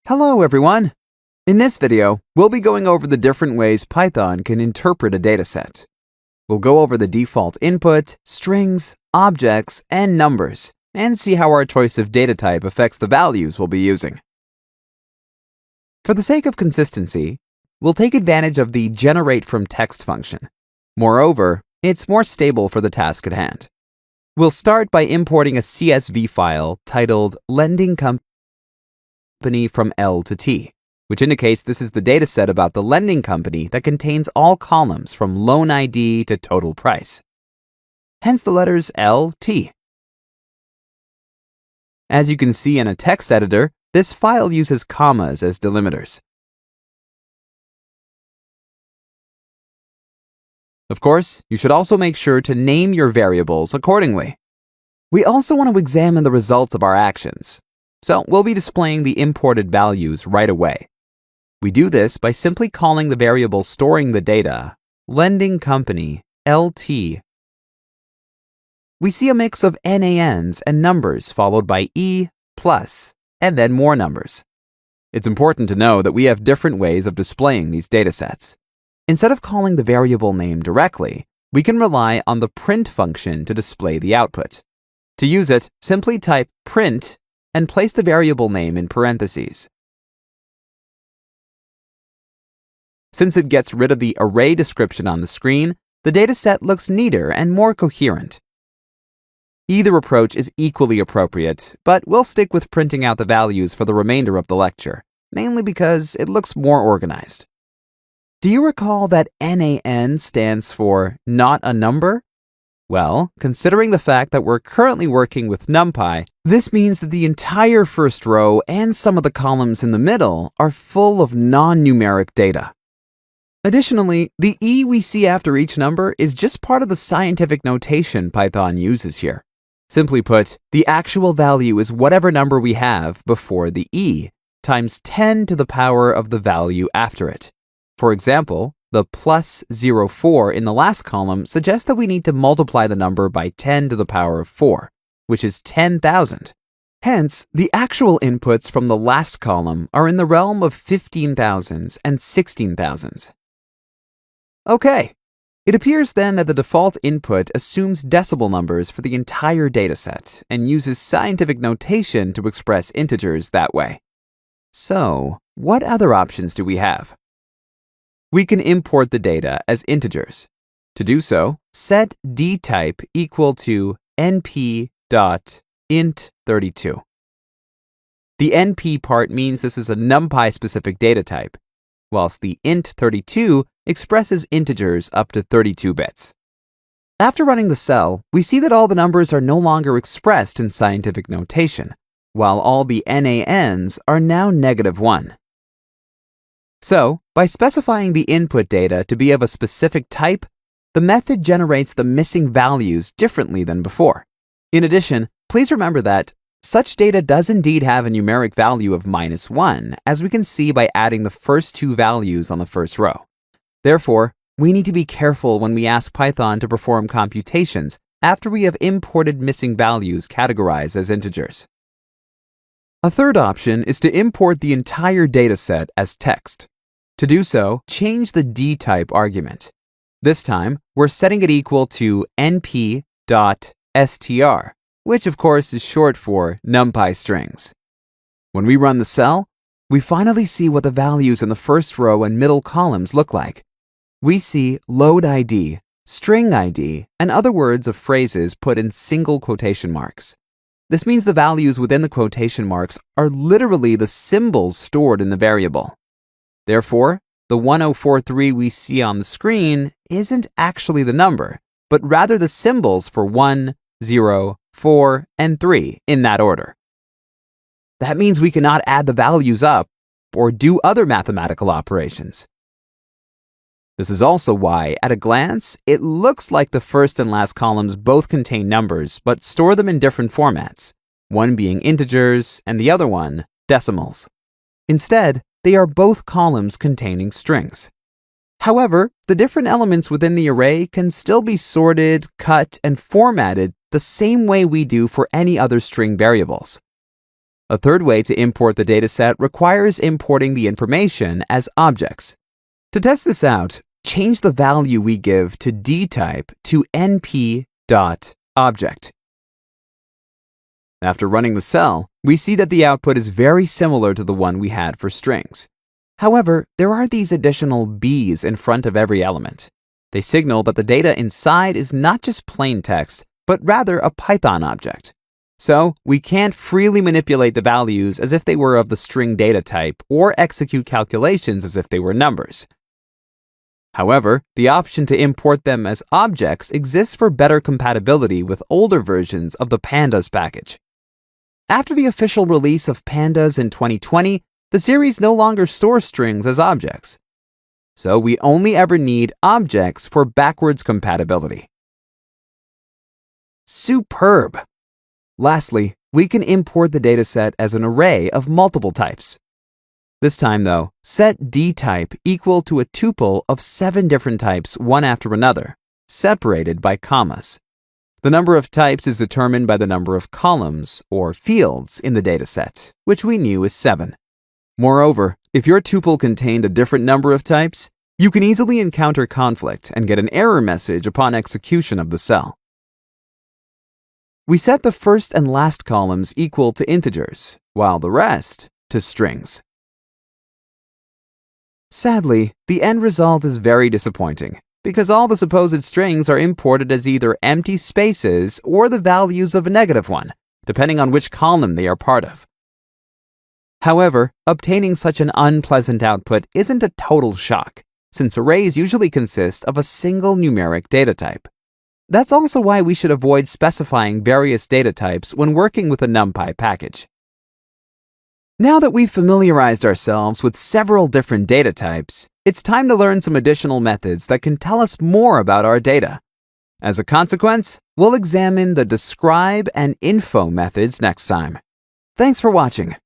Hello everyone! In this video, we'll be going over the different ways Python can interpret a dataset. We'll go over the default input, strings, objects, and numbers, and see how our choice of data type affects the values we'll be using. For the sake of consistency, we'll take advantage of the generate-from-text function. Moreover, it's more stable for the task at hand. We'll start by importing a CSV file titled Lending Company from L to T, which indicates this is the dataset about the lending company that contains all columns from loan ID to total price. Hence the letters LT. As you can see in a text editor, this file uses commas as delimiters. Of course, you should also make sure to name your variables accordingly. We also want to examine the results of our actions, so we'll be displaying the imported values right away. We do this by simply calling the variable storing the data, lending company, LT. We see a mix of NaNs and numbers followed by E plus, and then more numbers. It's important to know that we have different ways of displaying these datasets. Instead of calling the variable name directly, we can rely on the print function to display the output. To use it, simply type print and place the variable name in parentheses. Since it gets rid of the array description on the screen, the dataset looks neater and more coherent. Either approach is equally appropriate, but we'll stick with printing out the values for the remainder of the lecture, mainly because it looks more organized. Do you recall that NaN stands for not a number? Well, considering the fact that we're currently working with NumPy, this means that the entire first row and some of the columns in the middle are full of non-numeric data. Additionally, the E we see after each number is just part of the scientific notation Python uses here. Simply put, the actual value is whatever number we have before the E times 10 to the power of the value after it. For example, the plus 04 in the last column suggests that we need to multiply the number by 10 to the power of 4, which is 10,000. Hence, the actual inputs from the last column are in the realm of 15,000s and 16,000s. Okay, it appears then that the default input assumes decimal numbers for the entire dataset and uses scientific notation to express integers that way. So, what other options do we have? We can import the data as integers. To do so, set dtype equal to np.int32. The np part means this is a NumPy-specific data type, whilst the int32 expresses integers up to 32 bits. After running the cell, we see that all the numbers are no longer expressed in scientific notation, while all the NaNs are now -1. So, by specifying the input data to be of a specific type, the method generates the missing values differently than before. In addition, please remember that such data does indeed have a numeric value of -1, as we can see by adding the first two values on the first row. Therefore, we need to be careful when we ask Python to perform computations after we have imported missing values categorized as integers. A third option is to import the entire dataset as text. To do so, change the dtype argument. This time, we're setting it equal to np.str, which of course is short for NumPy strings. When we run the cell, we finally see what the values in the first row and middle columns look like. We see load ID, string ID, and other words of phrases put in single quotation marks. This means the values within the quotation marks are literally the symbols stored in the variable. Therefore, the 1043 we see on the screen isn't actually the number, but rather the symbols for 1, 0, 4, and 3 in that order. That means we cannot add the values up or do other mathematical operations. This is also why, at a glance, it looks like the first and last columns both contain numbers but store them in different formats, one being integers and the other one decimals. Instead, they are both columns containing strings. However, the different elements within the array can still be sorted, cut, and formatted the same way we do for any other string variables. A third way to import the dataset requires importing the information as objects. To test this out, change the value we give to dtype to np.object. After running the cell, we see that the output is very similar to the one we had for strings. However, there are these additional b's in front of every element. They signal that the data inside is not just plain text, but rather a Python object. So, we can't freely manipulate the values as if they were of the string data type or execute calculations as if they were numbers. However, the option to import them as objects exists for better compatibility with older versions of the Pandas package. After the official release of Pandas in 2020, the series no longer stores strings as objects. So we only ever need objects for backwards compatibility. Superb! Lastly, we can import the dataset as an array of multiple types. This time, though, set dtype equal to a tuple of 7 different types one after another, separated by commas. The number of types is determined by the number of columns, or fields, in the dataset, which we knew is 7. Moreover, if your tuple contained a different number of types, you can easily encounter conflict and get an error message upon execution of the cell. We set the first and last columns equal to integers, while the rest to strings. Sadly, the end result is very disappointing, because all the supposed strings are imported as either empty spaces or the values of a negative one, depending on which column they are part of. However, obtaining such an unpleasant output isn't a total shock, since arrays usually consist of a single numeric data type. That's also why we should avoid specifying various data types when working with a NumPy package. Now that we've familiarized ourselves with several different data types, it's time to learn some additional methods that can tell us more about our data. As a consequence, we'll examine the describe and info methods next time. Thanks for watching.